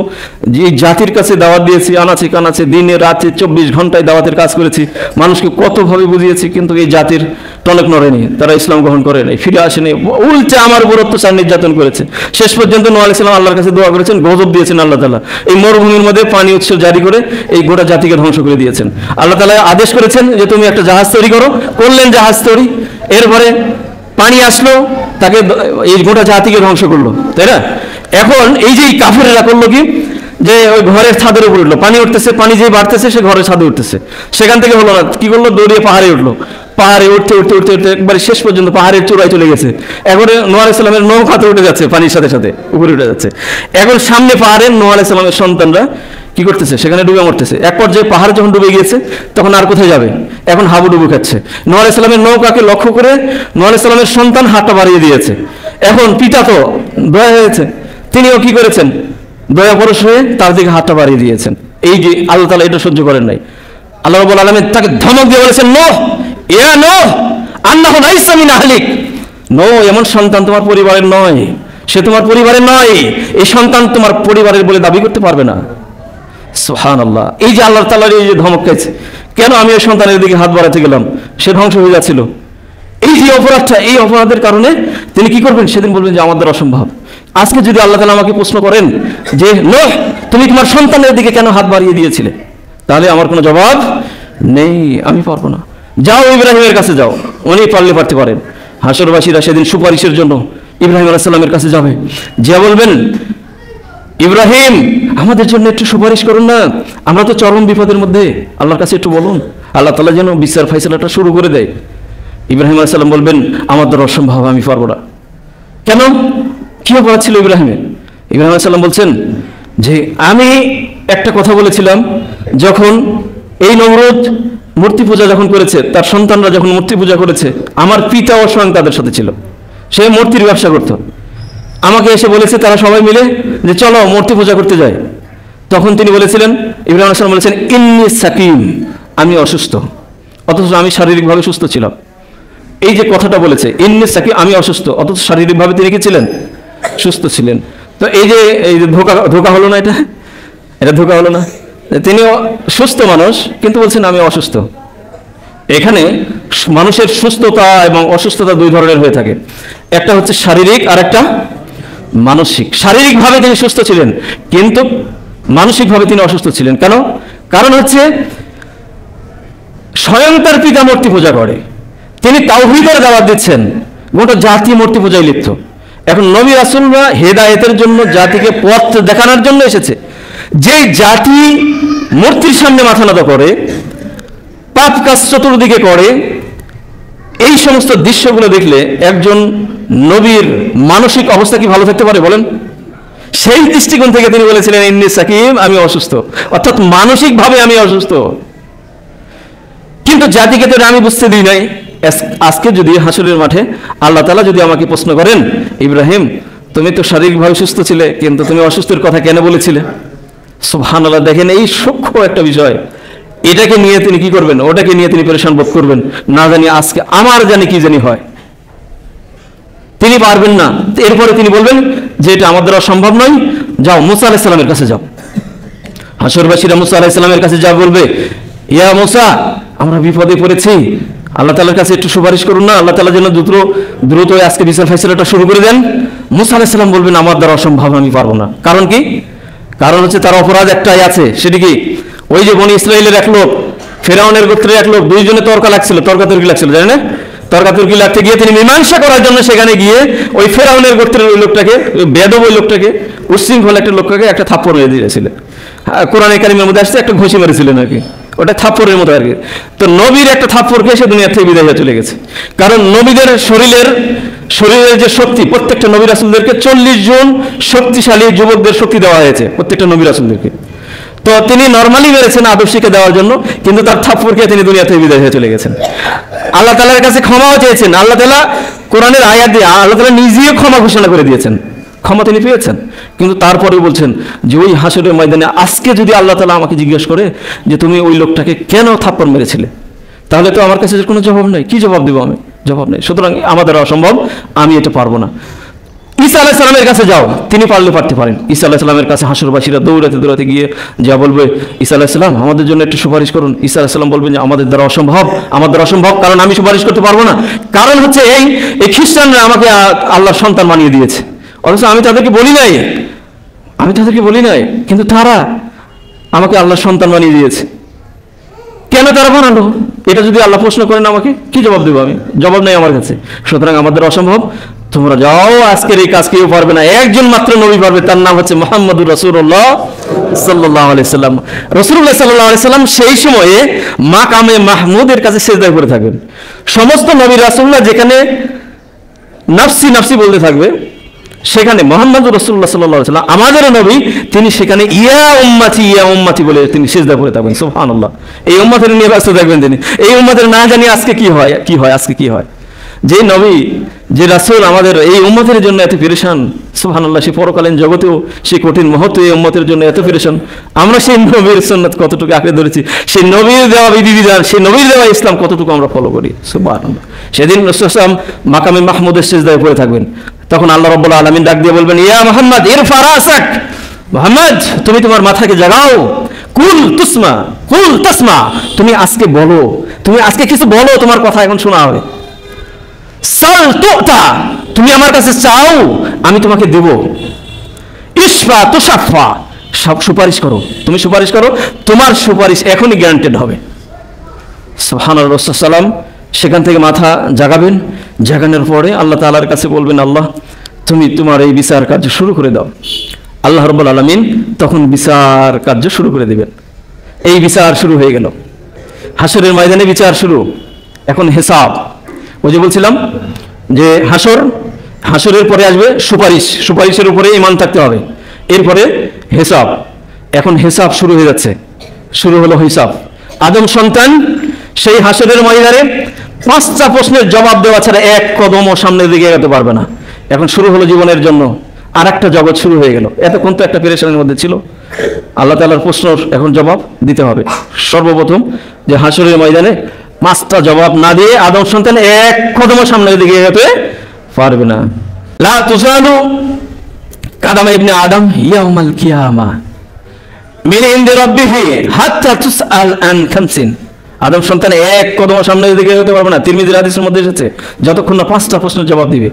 যে জাতির কাছে দাওয়াত দিয়েছি, আনাচে কানাচে দিনে রাতে 24 ঘন্টায় দাওয়াতের কাজ করেছি, মানুষকে কতভাবে বুঝিয়েছি, কিন্তু এই জাতির টনক নড়েনি, তারা ইসলাম গ্রহণ করে নাই, ফিরে আসেনি, উল্টে আমার উপর অত্যাচার নির্যাতন করেছে। শেষ পর্যন্ত নূহ আলাইহিস সালাম আল্লাহর কাছে দোয়া করেছেন, গজব দিয়েছেন আল্লাহ তাআলা, এই মরুভূমির মধ্যে পানি উৎস জারি করে এই গোটা জাতিকে ধ্বংস করে দিয়েছেন। আল্লাহ তাআলা আদেশ করেছেন যে তুমি একটা জাহাজ তৈরি করো, করলেন জাহাজ তৈরি, এরপরে পানি আসলো, তাকে এই গোটা জাতিকে ধ্বংস করলো, তাই না? এখন এই যে কাফেরেরা করলো কি, যে ওই ঘরের ছাদের উপর উঠলো, পানি উঠতেছে, পানি যেই বাড়তেছে সে ঘরের ছাদে উঠতেছে, সেখান থেকে হলো না, কি করলো, দৌড়িয়ে পাহাড়ে উঠলো, পাহাড়ে উঠতে উঠতে উঠতে উঠতে একবারে শেষ পর্যন্ত পাহাড়ের চূড়ায় চলে গেছে। এবারে নূহ আলাইহিস সালামের নৌকাতে উঠে যাচ্ছে, পানির সাথে সাথে উপরে উঠে যাচ্ছে। এখন সামনে পাহাড়ের নূহ আলাইহিস সালামের সন্তানরা কি করতেছে, সেখানে ডুবে মরতেছে। এক পর্যায়ে পাহাড় যখন ডুবে গিয়েছে তখন আর কোথায় যাবে, এখন হাবুডুবু খাচ্ছে। নূহ আলাইহিস সালামের নৌকাকে লক্ষ্য করে নূহ আলাইহিস সালামের সন্তান হাতটা বাড়িয়ে দিয়েছে। এখন পিতা তো দয়া হয়েছে, তিনিও কি করেছেন, দয়া পরশ হয়ে তার দিকে হাতটা বাড়িয়ে দিয়েছেন। এই যে আল্লাহ তাআলা এটা সহ্য করেন নাই, আল্লাহ রাব্বুল আলামিন তাকে ধমক দিয়ে বলেছেন, নূহ, ইয়া নূহ, আন্নাহু লাইসা মিন আহলিক, নূহ, এমন সন্তান তোমার পরিবারের নয়, সে তোমার পরিবারের নয়, এই সন্তান তোমার পরিবারের বলে দাবি করতে পারবে না। সুবহানাল্লাহ। এই যে আল্লাহ তাআলার এই যে ধমক খাইছে, কেন আমি ওই সন্তানের দিকে হাত বাড়াতে গেলাম, সে ধ্বংস হয়ে যাচ্ছিল। এই যে অপরাধটা, এই অপরাধের কারণে তিনি কি করবেন, সেদিন বলবেন যে আমাদের অসম্ভব। আজকে যদি আল্লাহ তাআলা আমাকে প্রশ্ন করেন যে নূহ, তুমি তোমার সন্তানের দিকে কেন হাত বাড়িয়ে দিয়েছিলে, তাহলে আমার কোনো জবাব নেই, আমি পারবো না। যাও ইব্রাহিমের কাছে যাও, উনি পারতে পারেন। হাসরবাসীরা সেদিন সুপারিশের জন্য ইব্রাহিম আলাইহিস সালামের কাছে যাবে, যে বলবেন, ইব্রাহিম আমাদের জন্য একটু সুপারিশ করুন না, আমরা তো চরম বিপদের মধ্যে, আল্লাহর কাছে একটু বলুন, আল্লাহ তাআলা যেন বিচার ফাইসালাটা শুরু করে দেয়। ইব্রাহিম আলাইহিস সালাম বলবেন, আমার দ্বারা অসম্ভব, আমি পারবো না। কেন, কি অপরাধ ছিল ইব্রাহিমের? ইব্রাহিম আলাইহিস সালাম বলছেন যে আমি একটা কথা বলেছিলাম, যখন এই নমরুদ মূর্তি পূজা যখন করেছে, তার সন্তানরা যখন মূর্তি পূজা করেছে, আমার পিতাও স্বয়ং তাদের সাথে ছিল, সে মূর্তির ব্যবসা করত, আমাকে এসে বলেছে তারা সবাই মিলে যে চলো মূর্তি পূজা করতে যাই। তখন তিনি বলেছিলেন, ইব্রাহিম আলাইহিস সালাম বলেছেন, ইন্নী সাকিম, আমি অসুস্থ, অথচ আমি শারীরিকভাবে সুস্থ ছিলাম। এই যে কথাটা বলেছে, ইন্নী সাকিম, আমি অসুস্থ, অথচ শারীরিকভাবে তিনি কি ছিলেন, সুস্থ ছিলেন। তো এই যে ধোঁকা হলো না, এটা ধোঁকা হলো না? তিনি সুস্থ মানুষ, কিন্তু বলছেন আমি অসুস্থ। এখানে মানুষের সুস্থতা এবং অসুস্থতা দুই ধরনের হয়ে থাকে, একটা হচ্ছে শারীরিক আর একটা মানসিক। শারীরিকভাবে তিনি সুস্থ ছিলেন, কিন্তু মানসিকভাবে তিনি অসুস্থ ছিলেন। কেন? কারণ হচ্ছে স্বয়ং তার পিতা মূর্তি পূজা করে, তিনি তাওহীদের দাওয়াত দিচ্ছেন, গোটা জাতি মূর্তি পূজায় লিপ্ত। এখন নবী রাসূলরা হেদায়েতের জন্য জাতিকে পথ দেখানোর জন্য এসেছে। যে জাতি মূর্তির সামনে মাথা নত করে, পাপ কাজ চতুর্দিকে করে, এই সমস্ত দৃশ্যগুলো দেখলে একজন নবীর মানসিক অবস্থা কি ভালো থাকতে পারে বলেন? সেই দৃষ্টিকোণ থেকে তিনি বলেছিলেন, ইন্নী সাকিম, আমি অসুস্থ, অর্থাৎ মানসিকভাবে আমি অসুস্থ। কিন্তু জাতিকে তো আমি বুঝতে দিই নাই। আজকে যদি হাসরের মাঠে আল্লাহ তাআলা যদি আমাকে প্রশ্ন করেন, ইব্রাহিম তুমি তো শারীরিকভাবে সুস্থ ছিলে, কিন্তু তুমি অসুস্থের কথা কেন বলেছিলে? সুবহানাল্লাহ। দেখেন এই সূক্ষ্ম একটা বিষয়, এটাকে নিয়ে তিনি কি করবেন, ওটাকে নিয়ে তিনি পেরেশান বোধ করবেন, না জানি আজকে আমার জানি কি জানি হয়, তিনি পারবেন না। এরপরে তিনি বলবেন যে এটা আমাদের অসম্ভব নয়, যাও মুসা আলাইহিস সালামের কাছে যাও। হাসরবাসীরা মুসা আলাইহিস সালামের কাছে যা বলবে, ইয়া মুসা, আমরা বিপদে পড়েছি, আল্লাহ তাআলার কাছে একটু সুপারিশ করুন না, আল্লাহ তাআলা যেন দ্রুত আজকে বিচার ফাইসালাটা শুরু করে দেন। মুসা আলাইহিস সালাম বলবেন, আমার দ্বারা অসম্ভব, আমি পারবো না। কারণ কি? কারণ হচ্ছে তার অপরাধ একটাই আছে, সেটি কি, ওই যে বনি ইসরাইলের এক লোক, ফেরাউনের গোত্রের এক লোক, দুইজনে তর্কাতর্কি লাগছিল, জানেন না? তর্কাতর্কি লাগতে গিয়ে তিনি মীমাংসা করার জন্য সেখানে গিয়ে ওই ফেরাউনের গোত্রের ওই লোকটাকে, বেদব ওই লোকটাকে, উচ্ছৃঙ্খল একটা লোকটাকে একটা থাপ্পড় মেরে দিয়েছিলেন। কোরআনে কারিমের মধ্যে আসছে একটা ঘষি মেরেছিলেন আর কি, ওটা থাপ্পড়ের মতো আর কি। তো নবীর একটা থাপ্পড় খেয়ে সে দুনিয়া থেকে বিদায় হয়ে চলে গেছে। কারণ নবীদের শরীরের যে শক্তি, প্রত্যেকটা নবী রাসূলদেরকে 40 জন শক্তিশালী যুবকদের শক্তি দেওয়া হয়েছে, প্রত্যেকটা নবী রাসূলদেরকে। তো তিনি নরমালি মেরেছেন আদর্শিকে দেওয়ার জন্য, কিন্তু তার থাপ্পড় খেয়ে তিনি দুনিয়া থেকে বিদায় হয়ে চলে গেছেন। আল্লাহ তাআলার কাছে ক্ষমাও চেয়েছেন, আল্লাহ তাআলা কোরআনের আয়াত দিয়ে আল্লাহ তাআলা নিজেই ক্ষমা ঘোষণা করে দিয়েছেন, ক্ষমা তিনি পেয়েছেন। কিন্তু তারপরে বলছেন যে ওই হাসরের ময়দানে আজকে যদি আল্লাহ তাআলা আমাকে জিজ্ঞেস করে যে তুমি ওই লোকটাকে কেন থাপ্পড় মেরেছিলে, তাহলে তো আমার কাছে কোনো জবাব নেই। কি জবাব দেবো আমি? জবাব নেই। সুতরাং আমাদের অসম্ভব, আমি এটা পারবো না। ঈসা আলাইহিস সালামের কাছে যাও, তিনি পারলে পারতে পারেন। ঈসা আলাইহিস সালামের কাছে হাসরবাসীরা দৌড়াতে দৌড়াতে গিয়ে যা বলবে, ঈসা আলাইহিস সালাম আমাদের জন্য একটু সুপারিশ করুন। ঈসা আলাইহিস সালাম বলবেন যে আমাদের দ্বারা অসম্ভব, আমার দ্বারা অসম্ভব, কারণ আমি সুপারিশ করতে পারবো না। কারণ হচ্ছে এই খ্রিস্টানরা আমাকে আল্লাহর সন্তান বানিয়ে দিয়েছে, অথচ আমি তাদেরকে বলি নাই, কিন্তু তারা আমাকে আল্লাহর সন্তান বানিয়ে দিয়েছে। কেন তারা বানালো? এটা যদি আল্লাহ প্রশ্ন করেন আমাকে, কি জবাব দেবো আমি? জবাব নেই আমার কাছে। সুতরাং আমাদের অসম্ভব, তোমরা যাও, আজকের এই কাজ কেউ পারবে না। একজন মাত্র নবী পারবে, তার নাম হচ্ছে মুহাম্মদুর রাসূলুল্লাহ সাল্লাল্লাহু আলাইহি সাল্লাম। রাসূলুল্লাহ সাল্লাল্লাহু আলাইহি সাল্লাম সেই সময়ে মাকামে মাহমুদের কাছে সিজদা করে থাকবেন। সমস্ত নবী রাসূলুল্লাহ যেখানে নাফসি নাফসি বলতে থাকবে, সেখানে মুহাম্মদুর রাসূলুল্লাহ সাল্লাল্লাহু আলাইহি সাল্লাম আমাদের নবী, তিনি সেখানে ইয়া উম্মতি বলে তিনি সিজদা করে থাকবেন। সুবহানাল্লাহ। এই উম্মতের নিয়ে ব্যস্ত থাকবেন তিনি। এই উম্মতের না জানি আজকে কি হয়। যে নবী, যে রাসূল আমাদের এই উম্মতের জন্য এত পেরেশান, সুবহানাল্লাহ, সে পরকালীন জগতেও সেই কঠিন মুহূর্ত এই উম্মতের জন্য এত পেরেশান। আমরা সেই নবীর সুন্নাত কতটুকু আঁকড়ে ধরেছি, সেই নবীর দেওয়া বিধিবিধান, সেই নবীর দেওয়া ইসলাম কতটুকু আমরা ফলো করি। সুবহানাল্লাহ। সেদিন রাসূল সাল্লাল্লাহু আলাইহি ওয়াসাল্লাম মাকামে মাহমুদের সিজদায় পড়ে থাকবেন। তখন আল্লাহ রাব্বুল আলামিন ডাক দিয়ে বলবেন, ইয়া মুহাম্মদ ইরফা রাসাক, মুহাম্মদ তুমি তোমার মাথাকে জাগাও, কুল তাসমা, তুমি আজকে বলো, তুমি আজকে কিছু বলো, তোমার কথা এখন শোনা হবে। সাল তুতা, তুমি আমার কাছে চাও, আমি তোমাকে দেব। ইশফা তুশাফা, সব সুপারিশ করো, তুমি সুপারিশ করো, তোমার সুপারিশ এখনই গ্যারান্টেড হবে। সুবহানাল্লাহ। রাসূল সাল্লাল্লাহু আলাইহি ওয়াসাল্লাম সেখান থেকে মাথা জাগাবেন। জাগানোর পরে আল্লাহ তাআলার কাছে বলবেন, আল্লাহ তুমি তোমার এই বিচার কার্য শুরু করে দাও। আল্লাহ রাব্বুল আলামিন তখন বিচার কার্য শুরু করে দিবেন। এই বিচার শুরু হয়ে গেল, হাসরের ময়দানে বিচার শুরু। এখন হিসাব, ওই যে বলছিলাম যে হাসরের পরে আসবে সুপারিশ, সুপারিশের উপরে ঈমান থাকতে হবে। এরপরে হিসাব। এখন হিসাব শুরু হয়ে যাচ্ছে, শুরু হলো হিসাব। আদম সন্তান সেই হাসরের ময়দানে 5টা প্রশ্নের জবাব দেওয়া ছাড়া এক কদমও সামনের দিকে এগোতে পারবে না। এখন শুরু হলো জীবনের জন্য আর একটা জগৎ শুরু হয়ে গেল। এতক্ষণ তো একটা পেরেশানির মধ্যে ছিল। আল্লাহ তাআলার প্রশ্নের এখন জবাব দিতে হবে। সর্বপ্রথম যে হাসরের ময়দানে 5টা জবাব না দিয়ে আদম সন্তান এক কদমও সামনের দিকে এগোতে পারবে না। লা তুসালু কাদামা ইবনে আদম ইয়াউমাল কিয়ামা মিন ইনদি রাব্বিহি হাত্তা তুসআল আন খামসিন। আদম সন্তান এক কদম সামনের দিকে এগোতে পারবে না। তিরমিজির হাদিসের মধ্যে এসেছে, যতক্ষণ না 5টা প্রশ্নের জবাব দিবে।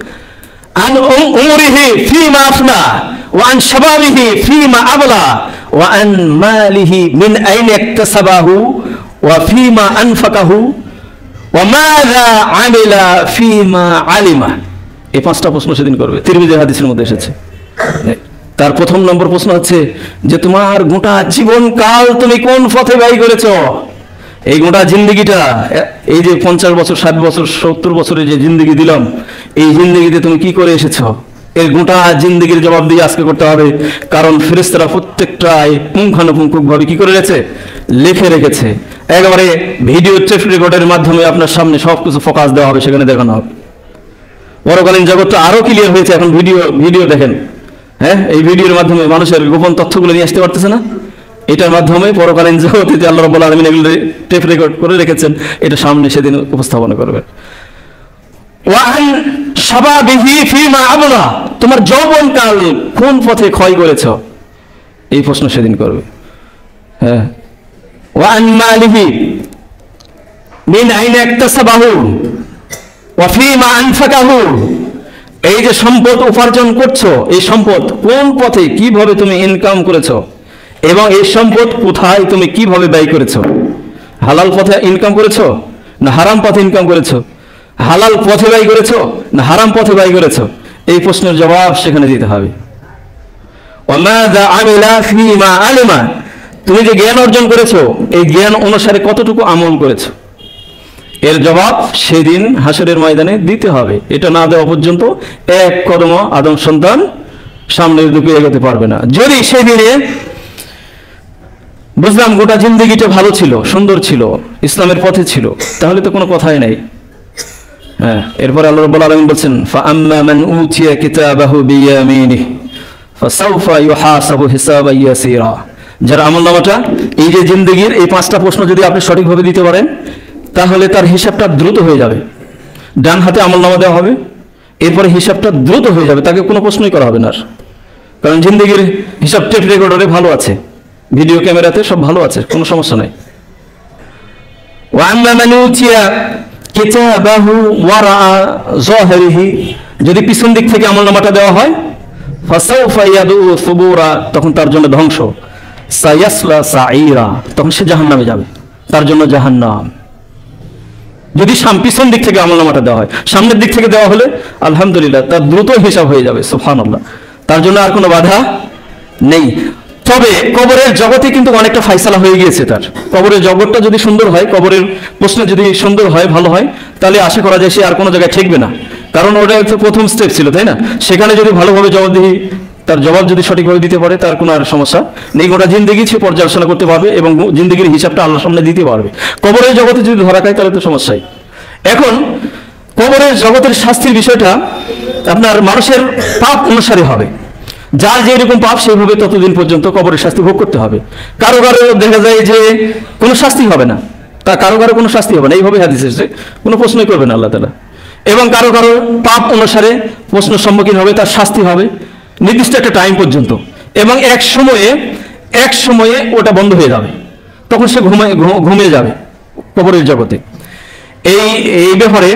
আন উমরিহি ফিমা আফনা ওয়া আন শাবাবিহি ফিমা আবলা ওয়া আন মালিহি মিন আইন ইকতাসাবাহু ওয়া ফিমা আনফাকাহু ওয়া মাযা আমিলা ফিমা আলিমা। এই 5টা প্রশ্ন সেদিন করবে, তিরমিজির হাদিসের মধ্যে এসেছে। তার প্রথম নম্বর প্রশ্ন হচ্ছে যে তোমার গোটা জীবনকাল তুমি কোন পথে ব্যয় করেছো? এই গোটা জিন্দেগিটা, এই যে 50 বছর 60 বছর 70 বছরের যে জিন্দেগি দিলাম, এই জিন্দেগিতে তুমি কি করে এসেছো? এই গোটা জিন্দেগির জবাব দিয়ে আজকে করতে হবে। কারণ ফেরেশতারা প্রত্যেকটাই পুঙ্খানুপুঙ্খভাবে কি করে রেখেছে, লিখে রেখেছে। একেবারে ভিডিও টেপ রেকর্ডের মাধ্যমে আপনার সামনে সবকিছু ফোকাস দেওয়া হবে, সেখানে দেখানো হবে। পরকালীন জগৎটা আরো ক্লিয়ার হয়েছে। এখন ভিডিও দেখেন, হ্যাঁ, এই ভিডিওর মাধ্যমে মানুষের গোপন তথ্যগুলো নিয়ে আসতে পারতেছে না। এটার মাধ্যমে পরকালীন জগতে যে আল্লাহ রাব্বুল আলামিন এগুলো টেপ রেকর্ড করে রেখেছেন, এটা সামনে সেদিন উপস্থাপনা করবেন। ওয়া আন শাবাবিহি ফিমা আবলা, তোমার যৌবনকাল কোন পথে ক্ষয় করেছো, এই প্রশ্ন সেদিন করবে। হ্যাঁ। ওয়া আন মালিহি মিন আইনা ইকতাসাবাহু ওয়া ফিমা আনফাকাহু, এই যে সম্পদ উপার্জন করছো, এই সম্পদ কোন পথে কিভাবে তুমি ইনকাম করেছো এবং এই সম্পদ কোথায় তুমি কিভাবে ব্যয় করেছো। হালাল পথে ইনকাম করেছো না হারাম পথে ইনকাম করেছো, হালাল পথে ব্যয় করেছো না হারাম পথে ব্যয় করেছো, এই প্রশ্নের জবাব সেখানে দিতে হবে। ওয়া মাযা আমিলা ফিমা আলিমা, তুমি যে জ্ঞান অর্জন করেছো, এই জ্ঞান অনুসারে কতটুকু আমল করেছো, এর জবাব সেদিন হাসরের ময়দানে দিতে হবে। এটা না দেওয়া পর্যন্ত এক কদম আদম সন্তান সামনের দিকে এগোতে পারবে না। যদি সেদিনে বুঝলাম গোটা জিন্দেগিটা ভালো ছিল, সুন্দর ছিল, ইসলামের পথে ছিল, তাহলে তো কোনো কথাই নাই। হ্যাঁ, এরপরে আল্লাহ রাব্বুল আলামিন বলছেন, ফাআম্মা মান উতিয়া কিতাবাহু বিয়ামিনিহি ফাসাউফা ইউহাসাবু হিসাবান ইয়াসীরা। যার আমলনামাটা, এই যে জিন্দেগির এই 5টা প্রশ্ন যদি আপনি সঠিকভাবে দিতে পারেন, তাহলে তার হিসাবটা দ্রুত হয়ে যাবে। ডান হাতে আমলনামা দেওয়া হবে, এরপরে হিসাবটা দ্রুত হয়ে যাবে, তাকে কোনো প্রশ্নই করা হবে না আর। কারণ জিন্দেগির হিসাব টেপ রেকর্ডারে ভালো আছে, ভিডিও ক্যামেরাতে সব ভালো আছে, কোনো সমস্যা নাই। ওয়াম্মা মান উতিয়া কিতাবাহু ওয়ারা যাহিরিহি, যদি পিছন দিক থেকে আমলনামাটা দেওয়া হয়, ফাসাউফা ইয়াদু সুবুরা, তখন তার জন্য ধ্বংস, সায়াসলা সাঈরা, তখন সে জাহান্নামে যাবে, তার জন্য জাহান্নাম। যদি পিছন দিক থেকে আমলনামাটা দেওয়া হয়, সামনের দিক থেকে দেওয়া হলে আলহামদুলিল্লাহ তার দ্রুত হিসাব হয়ে যাবে, সুবহানাল্লাহ, তার জন্য আর কোনো বাধা নেই। তবে কবরের জগতে কিন্তু অনেকটা ফাইসালা হয়ে গিয়েছে তার। কবরের জগৎটা যদি সুন্দর হয়, কবরের প্রশ্ন যদি সুন্দর হয়, ভালো হয়, তাহলে আশা করা যায় সে আর কোনো জায়গায় ঠেকবে না। কারণ ওটা তো প্রথম স্টেপ ছিল, তাই না? সেখানে যদি ভালোভাবে জবাবদিহি, তার জবাব যদি সঠিকভাবে দিতে পারে, তার কোনো আর সমস্যা নেই। গোটা জিন্দেগি সে পর্যালোচনা করতে পারবে এবং জিন্দেগির হিসাবটা আল্লাহর সামনে দিতে পারবে। কবরের জগতে যদি ধরা খায় তাহলে তো সমস্যাই। এখন কবরের জগতের শাস্তির বিষয়টা আপনার মানুষের পাপ অনুসারে হবে, যার যেরকম পাপ সেইভাবে ততদিন পর্যন্ত কবরের শাস্তি ভোগ করতে হবে। কারো কারো দেখা যায় যে কোনো শাস্তি হবে না, তা কারো কারো কোনো শাস্তি হবে না, এইভাবে হাদিস এসেছে, কোনো প্রশ্নই করবে না আল্লাহ তাআলা। এবং কারো কারো পাপ অনুসারে প্রশ্নের সম্মুখীন হবে, তার শাস্তি হবে নির্দিষ্ট একটা টাইম পর্যন্ত, এবং এক সময়ে ওটা বন্ধ হয়ে যাবে, তখন সে ঘুমিয়ে যাবে কবরের জগতে। এই ব্যাপারে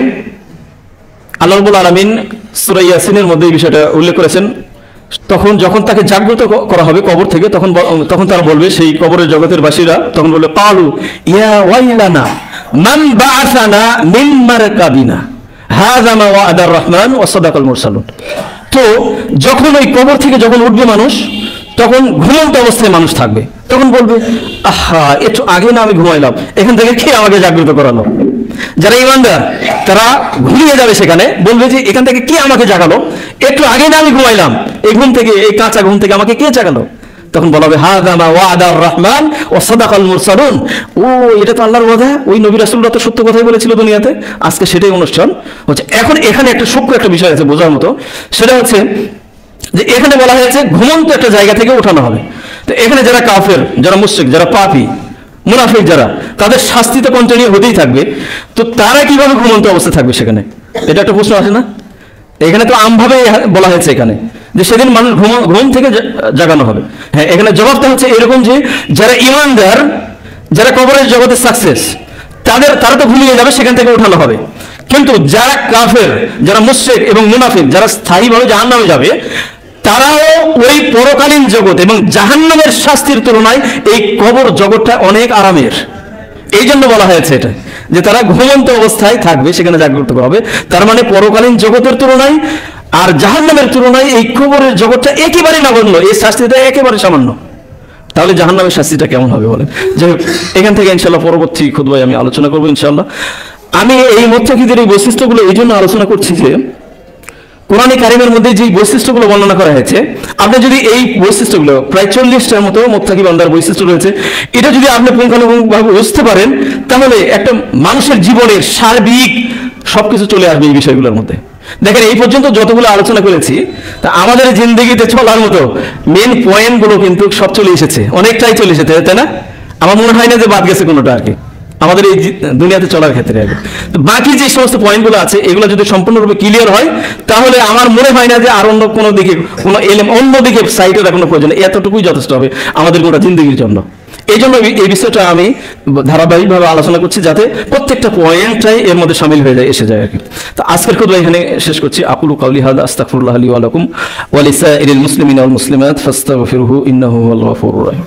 আল্লাহ রাব্বুল আলামিন সূরা ইয়াসিনের মধ্যে এই বিষয়টা উল্লেখ করেছেন। তখন যখন তাকে জাগ্রত করা হবে কবর থেকে, তখন তারা বলবে, সেই কবরের জগতের বাসীরা তখন বলবে, ক্বালু ইয়া ওয়াইলানা মান বাআসানা মিন মারকাবিনা হাযা মা ওয়া'আদার রহমান ওয়া সাদাকাল মুরসালুন। তো যখন ওই কবর থেকে যখন উঠবে মানুষ, তখন ঘুমন্ত অবস্থায় মানুষ থাকবে, তখন বলবে, আহা, একটু আগে না আমি ঘুমাইলাম, এখান থেকে কে আমাকে জাগ্রত করালো? যারা ইমানদার তারা ঘুমিয়ে যাবে, সেখানে বলবে যে এখান থেকে কে আমাকে জাগালো, একটু আগে না আমি ঘুমাইলাম, এই ঘুম থেকে, এই কাঁচা ঘুম থেকে আমাকে কে জাগালো? তখন বলা হবে, হাযা মা ওয়া'আদার রহমান ওয়া সাদাকাল মুরসালুন, ও এটা তো আল্লাহর ওয়াদা, ওই নবী রাসূলরা তো সত্য কথাই বলেছিল দুনিয়াতে, আজকে সেটাই অনুষ্ঠান হচ্ছে। এখন এখানে একটা সূক্ষ্ম একটা বিষয় আছে বোঝার মতো, সেটা হচ্ছে যে এখানে বলা হয়েছে ঘুমন্ত একটা জায়গা থেকে উঠানো হবে। তো এখানে যারা কাফের, যারা মুশরিক, যারা পাপী, মুনাফিক যারা, তাদের শাস্তি তো কন্টিনিউ হতেই থাকবে। তো তারা কিভাবে ঘুমন্ত অবস্থায় থাকবে সেখানে? এটা একটা প্রশ্ন আসে না? এখানে তো আমভাবে বলা হয়েছে এখানে যে সেদিন মানুষ ঘুম থেকে জাগানো হবে। হ্যাঁ, এখানে জবাবটা হচ্ছে এরকম যে যারা ইমানদার, যারা কবরের জগতে সাকসেস, তারা তো ঘুমিয়ে যাবে, সেখান থেকে উঠানো হবে। কিন্তু যারা কাফের, যারা মুশরিক এবং মুনাফিক, যারা স্থায়ীভাবে জাহান্নামে যাবে, তারাও ওই পরকালীন জগৎ এবং জাহান্নামের শাস্তির তুলনায় এই কবর জগৎটা অনেক আরামের। এই জন্য বলা হয়েছে এটা, যে তারা ঘুমন্ত অবস্থায় থাকবে, সেখানে জাগ্রত করা হবে। তার মানে পরকালীন জগতের তুলনায় আর জাহান্নামের তুলনায় এই কবরের জগৎটা একেবারে নগণ্য, এই শাস্তিটা একেবারে সামান্য। তাহলে জাহান্নামের শাস্তিটা কেমন হবে বলেন? যাই হোক, এখান থেকে ইনশাআল্লাহ পরবর্তী খুতবায় আমি আলোচনা করবো ইনশাআল্লাহ। আমি এই মুত্তাকিদের এই বৈশিষ্ট্যগুলো এই জন্য আলোচনা করছি যে কোরআনে কারিমের মধ্যে যে বৈশিষ্ট্যগুলো বর্ণনা করা হয়েছে, আপনি যদি এই বৈশিষ্ট্যগুলো, প্রায় 40টার মতো মুত্তাকি বান্দার বৈশিষ্ট্য রয়েছে, এটা যদি আপনি পুঙ্খানুপুঙ্খভাবে বুঝতে পারেন, তাহলে একটা মানুষের জীবনের সার্বিক সবকিছু চলে আসবে এই বিষয়গুলোর মধ্যে। দেখেন, এই পর্যন্ত যতগুলো আলোচনা করেছি, তা আমাদের জিন্দেগিতে চলার মতো মেন পয়েন্টগুলো কিন্তু সব চলে এসেছে, অনেকটাই চলে এসেছে, তাই না? আমার মনে হয় না যে বাদ গেছে কোনোটা আর কি আমাদের এই দুনিয়াতে চলার ক্ষেত্রে আগে। তো বাকি যে সমস্ত পয়েন্টগুলো আছে, এগুলো যদি সম্পূর্ণরূপে ক্লিয়ার হয়, তাহলে আমার মনে হয় না যে আর অন্য কোনো দিকে, কোনো অন্যদিকে সাইটে রাখানোর প্রয়োজন, এতটুকুই যথেষ্ট হবে আমাদের গোটা জিন্দগির জন্য। এই জন্য এই বিষয়টা আমি ধারাবাহিকভাবে আলোচনা করছি, যাতে প্রত্যেকটা পয়েন্টটাই এর মধ্যে শামিল হয়ে যায়, এসে যায় আর কি। তো আজকের খুতবা এখানে শেষ করছি। আকুলু কাউলি হাযা আস্তাগফিরুল্লাহ লি ওয়া লাকুম ওয়া লিসাইরিল মুসলিমিনা ওয়াল মুসলিমাত ফাস্তাগফিরুহু ইন্নাহু হুয়াল গফুরুর রাহিম।